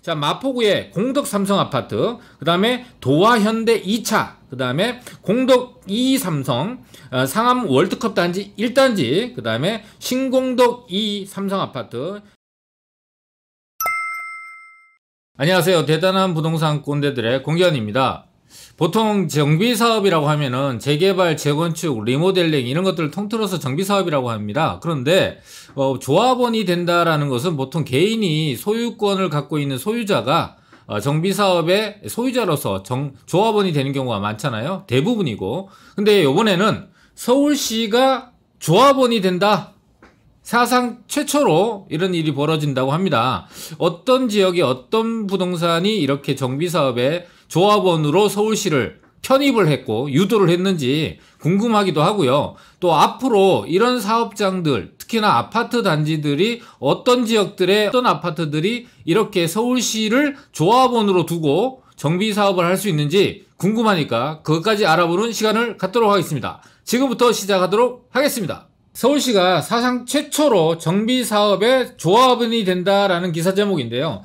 자, 마포구의 공덕 삼성 아파트, 그 다음에 도화 현대 2차, 그 다음에 공덕 2 삼성, 상암 월드컵 단지 1단지, 그 다음에 신공덕 2 삼성 아파트. 안녕하세요. 대단한 부동산 꼰대들의 공견입니다. 보통 정비사업이라고 하면은 재개발, 재건축, 리모델링 이런 것들을 통틀어서 정비사업이라고 합니다. 그런데 조합원이 된다라는 것은 보통 개인이 소유권을 갖고 있는 소유자가 정비사업의 소유자로서 조합원이 되는 경우가 많잖아요. 대부분이고. 근데 이번에는 서울시가 조합원이 된다. 사상 최초로 이런 일이 벌어진다고 합니다. 어떤 지역에 어떤 부동산이 이렇게 정비사업에 조합원으로 서울시를 편입을 했고 유도를 했는지 궁금하기도 하고요. 또 앞으로 이런 사업장들, 특히나 아파트 단지들이 어떤 지역들의 어떤 아파트들이 이렇게 서울시를 조합원으로 두고 정비사업을 할 수 있는지 궁금하니까 그것까지 알아보는 시간을 갖도록 하겠습니다. 지금부터 시작하도록 하겠습니다. 서울시가 사상 최초로 정비사업에 조합원이 된다라는 기사 제목인데요.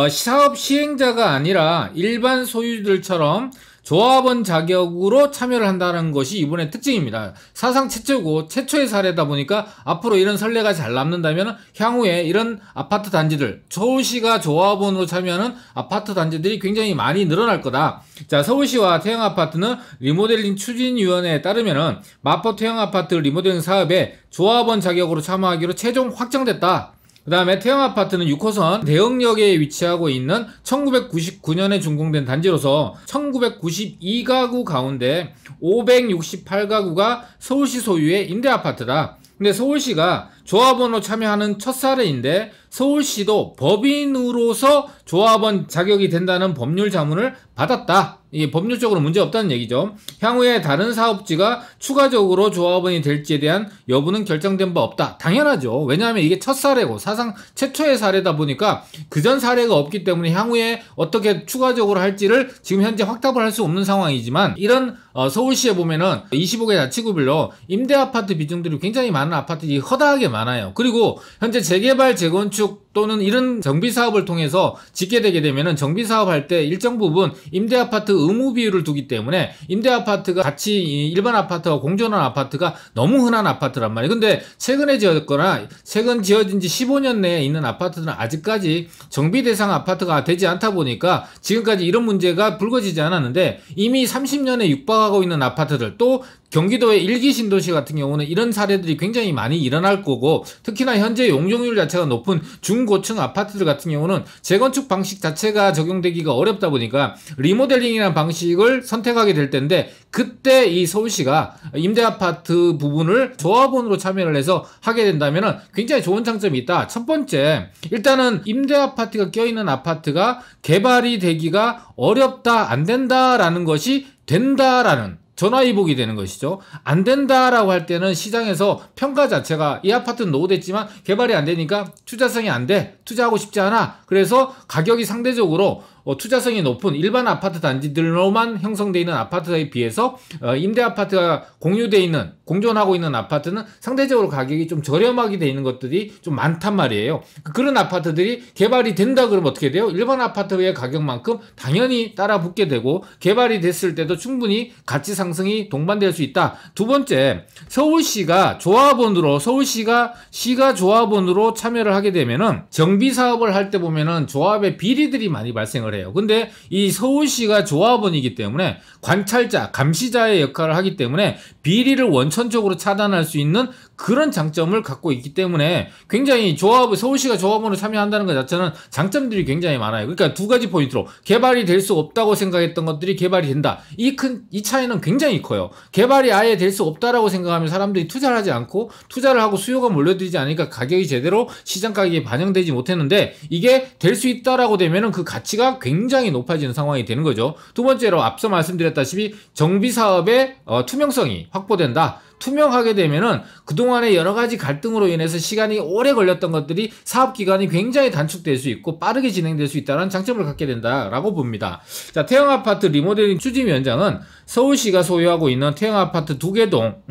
사업 시행자가 아니라 일반 소유들처럼 조합원 자격으로 참여를 한다는 것이 이번의 특징입니다. 사상 최초고 최초의 사례다 보니까 앞으로 이런 선례가 잘 남는다면 향후에 이런 아파트 단지들, 서울시가 조합원으로 참여하는 아파트 단지들이 굉장히 많이 늘어날 거다. 자, 서울시와 태영아파트는 리모델링 추진위원회에 따르면은 마포 태영아파트 리모델링 사업에 조합원 자격으로 참여하기로 최종 확정됐다. 그 다음에 태영아파트는 6호선 대흥역에 위치하고 있는 1999년에 준공된 단지로서 1992가구 가운데 568가구가 서울시 소유의 임대아파트다. 근데 서울시가 조합원으로 참여하는 첫 사례인데 서울시도 법인으로서 조합원 자격이 된다는 법률 자문을 받았다. 이게 법률적으로 문제 없다는 얘기죠. 향후에 다른 사업지가 추가적으로 조합원이 될지에 대한 여부는 결정된 바 없다. 당연하죠. 왜냐하면 이게 첫 사례고 사상 최초의 사례다 보니까 그전 사례가 없기 때문에 향후에 어떻게 추가적으로 할지를 지금 현재 확답을 할 수 없는 상황이지만 이런 서울시에 보면은 25개 자치구별로 임대아파트 비중들이 굉장히 많은 아파트들이 허다하게 많아요. 그리고 현재 재개발, 재건축 또는 이런 정비사업을 통해서 짓게 되게 되면은 정비사업 할 때 일정 부분 임대아파트 의무 비율을 두기 때문에 임대아파트가 같이 일반 아파트와 공존한 아파트가 너무 흔한 아파트란 말이에요. 근데 최근에 지었거나 최근 지어진 지 15년 내에 있는 아파트들은 아직까지 정비 대상 아파트가 되지 않다 보니까 지금까지 이런 문제가 불거지지 않았는데 이미 30년에 육박하고 있는 아파트들 또 경기도의 일기 신도시 같은 경우는 이런 사례들이 굉장히 많이 일어날 거고 특히나 현재 용적률 자체가 높은 중고층 아파트들 같은 경우는 재건축 방식 자체가 적용되기가 어렵다 보니까 리모델링이라는 방식을 선택하게 될 텐데 그때 이 서울시가 임대아파트 부분을 조합원으로 참여를 해서 하게 된다면 굉장히 좋은 장점이 있다. 첫 번째, 일단은 임대아파트가 껴있는 아파트가 개발이 되기가 어렵다, 안 된다라는 것이 된다라는 전화위복이 되는 것이죠. 안 된다라고 할 때는 시장에서 평가 자체가 이 아파트는 노후됐지만 개발이 안 되니까 투자성이 안 돼. 투자하고 싶지 않아. 그래서 가격이 상대적으로 투자성이 높은 일반 아파트 단지들로만 형성되어 있는 아파트에 비해서 임대아파트가 공유되어 있는, 공존하고 있는 아파트는 상대적으로 가격이 좀 저렴하게 되어 있는 것들이 좀 많단 말이에요. 그런 아파트들이 개발이 된다 그러면 어떻게 돼요? 일반 아파트의 가격만큼 당연히 따라 붙게 되고 개발이 됐을 때도 충분히 가치 상승이 동반될 수 있다. 두 번째, 서울시가 조합원으로 시가 조합원으로 참여를 하게 되면은 정비사업을 할 때 보면은 조합의 비리들이 많이 발생을 해요. 근데 이 서울시가 조합원이기 때문에 관찰자, 감시자의 역할을 하기 때문에 비리를 원천적으로 차단할 수 있는 그런 장점을 갖고 있기 때문에 굉장히 서울시가 조합원으로 참여한다는 것 자체는 장점들이 굉장히 많아요. 그러니까 두 가지 포인트로 개발이 될 수 없다고 생각했던 것들이 개발이 된다. 이 차이는 굉장히 커요. 개발이 아예 될 수 없다라고 생각하면 사람들이 투자를 하지 않고 투자를 하고 수요가 몰려들지 않으니까 가격이 제대로 시장 가격에 반영되지 못했는데 이게 될 수 있다라고 되면은 그 가치가 굉장히 높아지는 상황이 되는 거죠. 두 번째로 앞서 말씀드렸다시피 정비사업의 투명성이 확보된다. 투명하게 되면은 그동안에 여러 가지 갈등으로 인해서 시간이 오래 걸렸던 것들이 사업 기간이 굉장히 단축될 수 있고 빠르게 진행될 수 있다는 장점을 갖게 된다라고 봅니다. 자, 태형 아파트 리모델링 추진위원장은 서울시가 소유하고 있는 태형 아파트 2개 동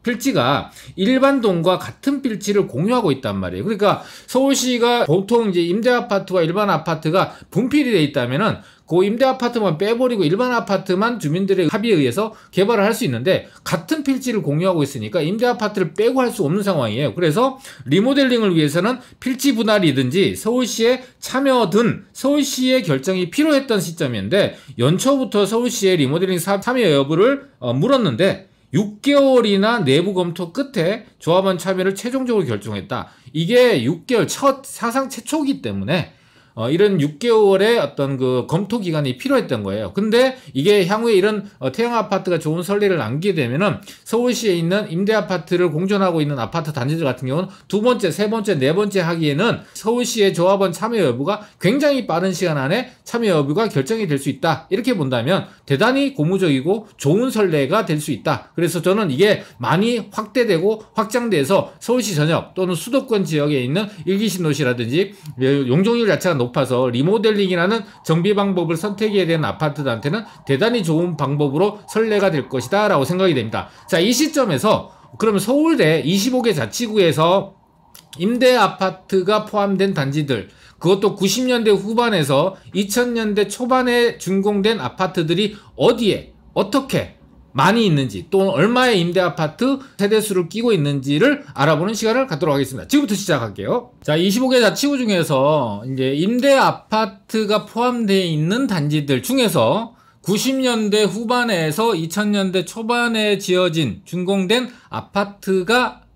필지가 일반 동과 같은 필지를 공유하고 있단 말이에요. 그러니까 서울시가 보통 이제 임대 아파트와 일반 아파트가 분필이 돼 있다면은 그 임대 아파트만 빼버리고 일반 아파트만 주민들의 합의에 의해서 개발을 할 수 있는데 같은 필지를 공유하고 있으니까 임대 아파트를 빼고 할 수 없는 상황이에요. 그래서 리모델링을 위해서는 필지 분할이든지 서울시의 참여 등 서울시의 결정이 필요했던 시점인데 연초부터 서울시의 리모델링 사업 참여 여부를 물었는데 6개월이나 내부 검토 끝에 조합원 참여를 최종적으로 결정했다. 이게 6개월 사상 최초이기 때문에 이런 6개월의 어떤 그 검토 기간이 필요했던 거예요. 근데 이게 향후에 이런 태형 아파트가 좋은 선례를 남기게 되면은 서울시에 있는 임대 아파트를 공존하고 있는 아파트 단지들 같은 경우는 두 번째, 세 번째, 네 번째 하기에는 서울시의 조합원 참여 여부가 굉장히 빠른 시간 안에 참여 여부가 결정이 될 수 있다. 이렇게 본다면 대단히 고무적이고 좋은 선례가 될 수 있다. 그래서 저는 이게 많이 확대되고 확장돼서 서울시 전역 또는 수도권 지역에 있는 일기 신도시라든지 용적률 자체가 높아서 리모델링이라는 정비 방법을 선택해야 되는 아파트들한테는 대단히 좋은 방법으로 선례가 될 것이다 라고 생각이 됩니다. 자, 이 시점에서 그러면 서울대 25개 자치구에서 임대 아파트가 포함된 단지들, 그것도 90년대 후반에서 2000년대 초반에 준공된 아파트들이 어디에 어떻게 많이 있는지 또 얼마의 임대 아파트 세대수를 끼고 있는지를 알아보는 시간을 갖도록 하겠습니다. 지금부터 시작할게요. 자, 25개 자치구 중에서 이제 임대 아파트가 포함되어 있는 단지들 중에서 90년대 후반에서 2000년대 초반에 지어진 준공된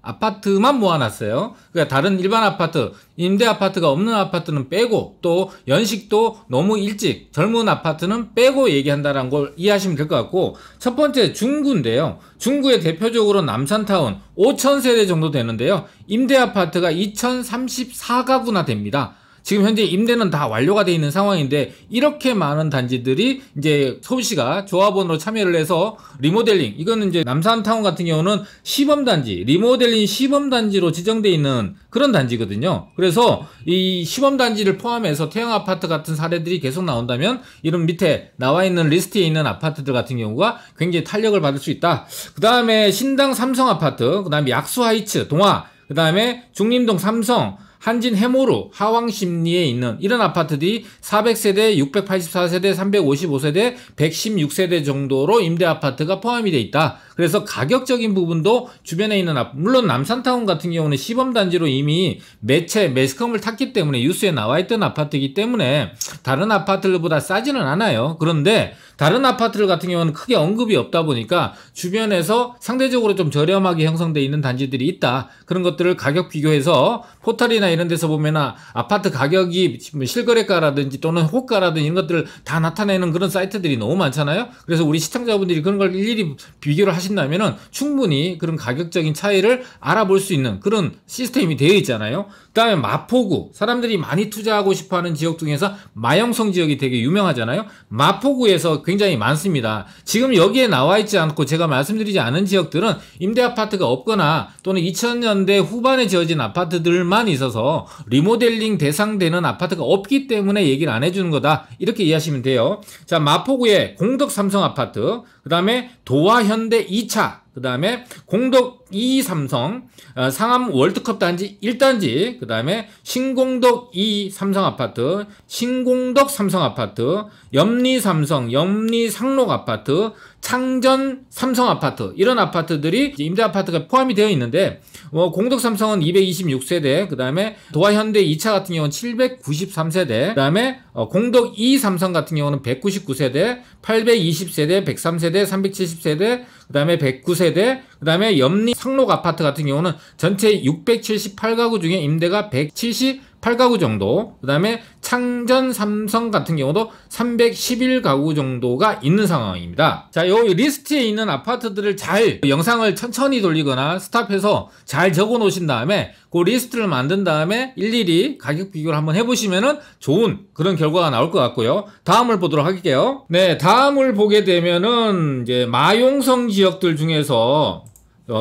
아파트만 모아놨어요. 그러니까 다른 일반 아파트, 임대 아파트가 없는 아파트는 빼고 또 연식도 너무 일찍 젊은 아파트는 빼고 얘기한다는 걸 이해하시면 될 것 같고, 첫 번째 중구인데요. 중구의 대표적으로 남산타운 5000세대 정도 되는데요. 임대 아파트가 2034가구나 됩니다. 지금 현재 임대는 다 완료가 되어 있는 상황인데 이렇게 많은 단지들이 이제 서울시가 조합원으로 참여를 해서 리모델링, 이거는 이제 남산타운 같은 경우는 시범단지, 리모델링 시범단지로 지정되어 있는 그런 단지거든요. 그래서 이 시범단지를 포함해서 태형 아파트 같은 사례들이 계속 나온다면 이런 밑에 나와 있는 리스트에 있는 아파트들 같은 경우가 굉장히 탄력을 받을 수 있다. 그 다음에 신당 삼성 아파트, 그 다음에 약수하이츠 동화, 그 다음에 중림동 삼성, 한진 해모루, 하왕심리에 있는 이런 아파트들이 400세대, 684세대, 355세대, 116세대 정도로 임대 아파트가 포함이 돼 있다. 그래서 가격적인 부분도 주변에 있는 물론 남산타운 같은 경우는 시범단지로 이미 매스컴을 탔기 때문에 뉴스에 나와 있던 아파트이기 때문에 다른 아파트들보다 싸지는 않아요. 그런데 다른 아파트들 같은 경우는 크게 언급이 없다 보니까 주변에서 상대적으로 좀 저렴하게 형성되어 있는 단지들이 있다. 그런 것들을 가격 비교해서 포털이나 이런 데서 보면 아파트 가격이 실거래가라든지 또는 호가라든지 이런 것들을 다 나타내는 그런 사이트들이 너무 많잖아요. 그래서 우리 시청자분들이 그런 걸 일일이 비교를 하신다면은 충분히 그런 가격적인 차이를 알아볼 수 있는 그런 시스템이 되어 있잖아요. 그 다음에 마포구, 사람들이 많이 투자하고 싶어하는 지역 중에서 마영성 지역이 되게 유명하잖아요. 마포구에서 굉장히 많습니다. 지금 여기에 나와 있지 않고 제가 말씀드리지 않은 지역들은 임대 아파트가 없거나 또는 2000년대 후반에 지어진 아파트들만 있어서 리모델링 대상되는 아파트가 없기 때문에 얘기를 안 해주는 거다, 이렇게 이해하시면 돼요. 자, 마포구의 공덕 삼성 아파트, 그 다음에 도화현대 2차, 그 다음에 공덕 2 삼성, 상암 월드컵 단지 1단지, 그 다음에 신공덕 2 삼성 아파트, 신공덕 삼성 아파트, 염리 삼성, 염리 상록 아파트, 창전 삼성 아파트, 이런 아파트들이 임대 아파트가 포함이 되어 있는데 공덕 삼성은 226세대, 그 다음에 도화현대 2차 같은 경우는 793세대, 그 다음에 공덕 2 삼성 같은 경우는 199세대, 820세대, 103세대, 370세대, 그 다음에 109세대, 그 다음에 염리 상록 아파트 같은 경우는 전체 678가구 중에 임대가 178가구 정도, 그 다음에 창전 삼성 같은 경우도 311가구 정도가 있는 상황입니다. 자, 요 리스트에 있는 아파트들을 잘 영상을 천천히 돌리거나 스탑해서 잘 적어 놓으신 다음에 그 리스트를 만든 다음에 일일이 가격 비교를 한번 해보시면은 좋은 그런 결과가 나올 것 같고요. 다음을 보도록 할게요. 네, 다음을 보게 되면은 이제 마용성 지역들 중에서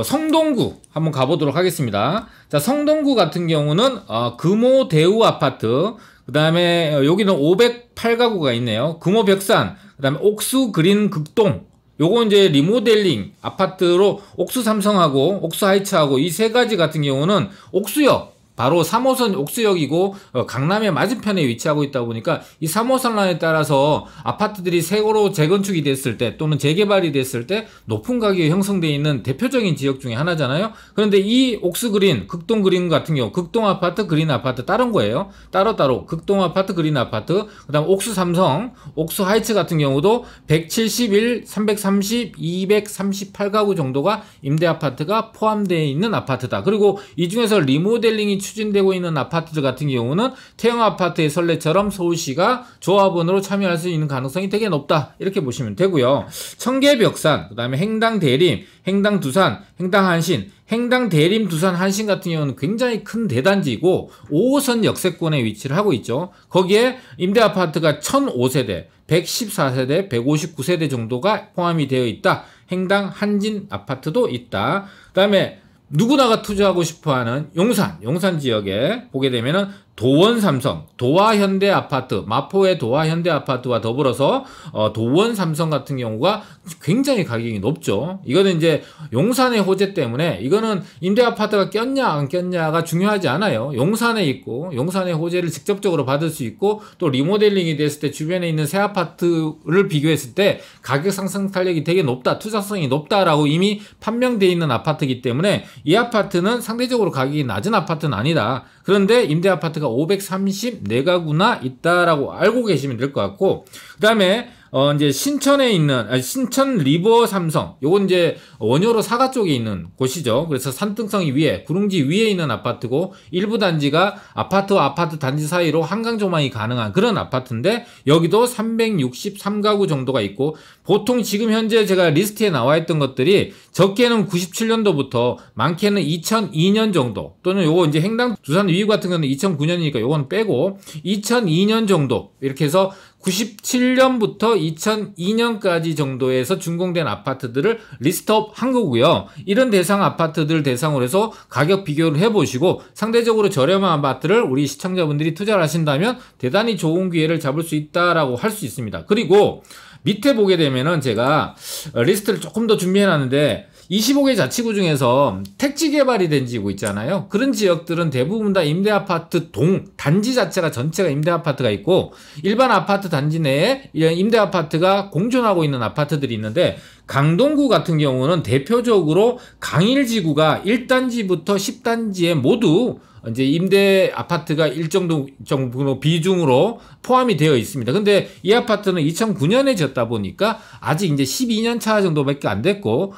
성동구 한번 가보도록 하겠습니다. 자, 성동구 같은 경우는 금호 대우 아파트, 그 다음에 여기는 508가구가 있네요. 금호 벽산, 그 다음에 옥수 그린 극동, 요거 이제 리모델링 아파트로 옥수 삼성하고 옥수 하이츠하고 이 세 가지 같은 경우는 옥수역, 바로 3호선 옥수역이고 강남의 맞은편에 위치하고 있다 보니까 이 3호선 라인에 따라서 아파트들이 새로 재건축이 됐을 때 또는 재개발이 됐을 때 높은 가격이 형성되어 있는 대표적인 지역 중에 하나잖아요. 그런데 이 옥수그린, 극동그린 같은 경우 극동아파트, 그린아파트 다른 거예요. 따로따로 극동아파트, 그린아파트, 그 다음 옥수삼성, 옥수하이츠 같은 경우도 171, 330, 238가구 정도가 임대아파트가 포함되어 있는 아파트다. 그리고 이 중에서 리모델링이 추진되고 있는 아파트들 같은 경우는 태형 아파트의 선례처럼 서울시가 조합원으로 참여할 수 있는 가능성이 되게 높다, 이렇게 보시면 되고요. 청계벽산, 그 다음에 행당 대림, 행당 두산, 행당 한신, 행당 대림 두산 한신 같은 경우는 굉장히 큰 대단지이고 5호선 역세권에 위치를 하고 있죠. 거기에 임대아파트가 1005세대, 114세대, 159세대 정도가 포함이 되어 있다. 행당 한진 아파트도 있다. 그 다음에 누구나가 투자하고 싶어하는 용산 지역에 보게 되면은 도원삼성, 도화현대아파트, 마포의 도화현대아파트와 더불어서 도원삼성 같은 경우가 굉장히 가격이 높죠. 이거는 이제 용산의 호재 때문에 이거는 임대아파트가 꼈냐 안 꼈냐가 중요하지 않아요. 용산에 있고 용산의 호재를 직접적으로 받을 수 있고 또 리모델링이 됐을 때 주변에 있는 새 아파트를 비교했을 때 가격 상승 탄력이 되게 높다, 투자성이 높다라고 이미 판명되어 있는 아파트이기 때문에 이 아파트는 상대적으로 가격이 낮은 아파트는 아니다. 그런데 임대아파트가 534가구나 있다라고 알고 계시면 될 것 같고, 그 다음에 이제 신천에 있는 신천 리버 삼성, 요건 이제 원효로 사가 쪽에 있는 곳이죠. 그래서 산등성이 위에 구릉지 위에 있는 아파트고 일부 단지가 아파트와 아파트 단지 사이로 한강 조망이 가능한 그런 아파트인데 여기도 363가구 정도가 있고, 보통 지금 현재 제가 리스트에 나와 있던 것들이 적게는 97년도부터 많게는 2002년 정도, 또는 요거 이제 행당 두산 위브 같은 경우는 2009년이니까 요건 빼고 2002년 정도, 이렇게 해서 97년부터 2002년까지 정도에서 준공된 아파트들을 리스트업 한 거고요. 이런 대상 아파트들 대상으로 해서 가격 비교를 해보시고 상대적으로 저렴한 아파트를 우리 시청자분들이 투자를 하신다면 대단히 좋은 기회를 잡을 수 있다라고 할 수 있습니다. 그리고 밑에 보게 되면은 제가 리스트를 조금 더 준비해놨는데 25개 자치구 중에서 택지 개발이 된 지구 있잖아요. 그런 지역들은 대부분 다 임대아파트 단지 자체가 전체가 임대아파트가 있고 일반 아파트 단지 내에 임대아파트가 공존하고 있는 아파트들이 있는데, 강동구 같은 경우는 대표적으로 강일지구가 1단지부터 10단지에 모두 이제 임대 아파트가 일정 정도 비중으로 포함이 되어 있습니다. 근데 이 아파트는 2009년에 지었다 보니까 아직 이제 12년 차 정도밖에 안 됐고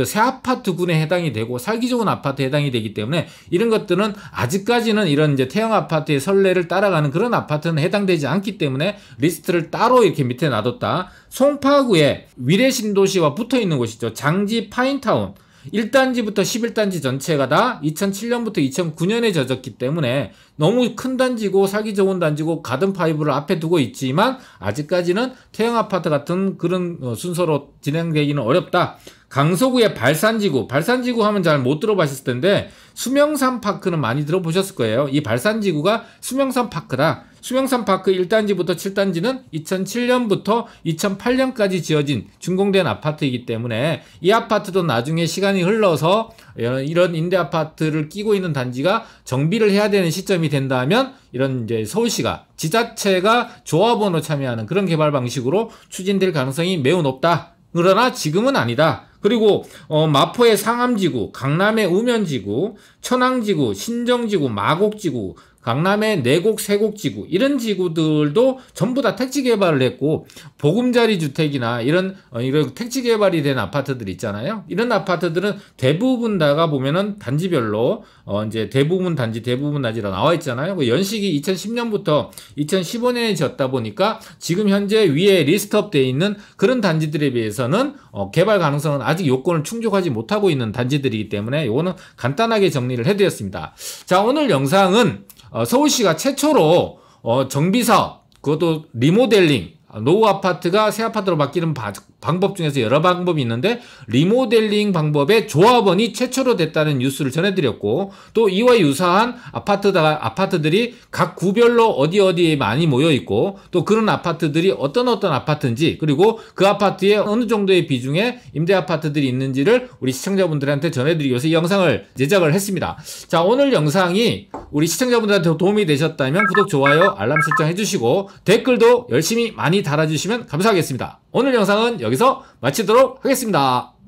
새 아파트군에 해당이 되고 살기 좋은 아파트에 해당이 되기 때문에 이런 것들은 아직까지는 이런 이제 태형 아파트의 선례를 따라가는 그런 아파트는 해당되지 않기 때문에 리스트를 따로 이렇게 밑에 놔뒀다. 송파구에 위례신도시와 붙어 있는 곳이죠. 장지 파인타운. 1단지부터 11단지 전체가 다 2007년부터 2009년에 져졌기 때문에 너무 큰 단지고 살기 좋은 단지고 가든파이브를 앞에 두고 있지만 아직까지는 태형 아파트 같은 그런 순서로 진행되기는 어렵다. 강서구의 발산지구 하면 잘 못 들어보셨을 텐데 수명산 파크는 많이 들어보셨을 거예요. 이 발산지구가 수명산 파크다. 수명산 파크 1단지부터 7단지는 2007년부터 2008년까지 지어진 준공된 아파트이기 때문에 이 아파트도 나중에 시간이 흘러서 이런 임대 아파트를 끼고 있는 단지가 정비를 해야 되는 시점이 된다면 이런 이제 서울시가 지자체가 조합원으로 참여하는 그런 개발 방식으로 추진될 가능성이 매우 높다. 그러나 지금은 아니다. 그리고 마포의 상암지구, 강남의 우면지구, 천왕지구, 신정지구, 마곡지구, 강남의 내곡, 세곡지구 이런 지구들도 전부 다 택지 개발을 했고 보금자리 주택이나 이런 택지 개발이 된 아파트들 있잖아요. 이런 아파트들은 대부분 다가 보면은 단지별로 이제 대부분 단지라 나와 있잖아요. 그 연식이 2010년부터 2015년에 지었다 보니까 지금 현재 위에 리스트업 되어 있는 그런 단지들에 비해서는 개발 가능성은 아직 요건을 충족하지 못하고 있는 단지들이기 때문에 요거는 간단하게 정리를 해드렸습니다. 자, 오늘 영상은 서울시가 최초로 정비사업, 그것도 리모델링, 노후 아파트가 새 아파트로 바뀌는 방법 중에서 여러 방법이 있는데 리모델링 방법의 조합원이 최초로 됐다는 뉴스를 전해드렸고, 또 이와 유사한 아파트들이 각 구별로 어디에 많이 모여 있고, 또 그런 아파트들이 어떤 아파트인지, 그리고 그 아파트에 어느 정도의 비중의 임대 아파트들이 있는지를 우리 시청자분들한테 전해드리기 위해서 이 영상을 제작을 했습니다. 자, 오늘 영상이 우리 시청자분들한테 도움이 되셨다면 구독, 좋아요, 알람 설정 해주시고 댓글도 열심히 많이 달아주시면 감사하겠습니다. 오늘 영상은 여기서 마치도록 하겠습니다.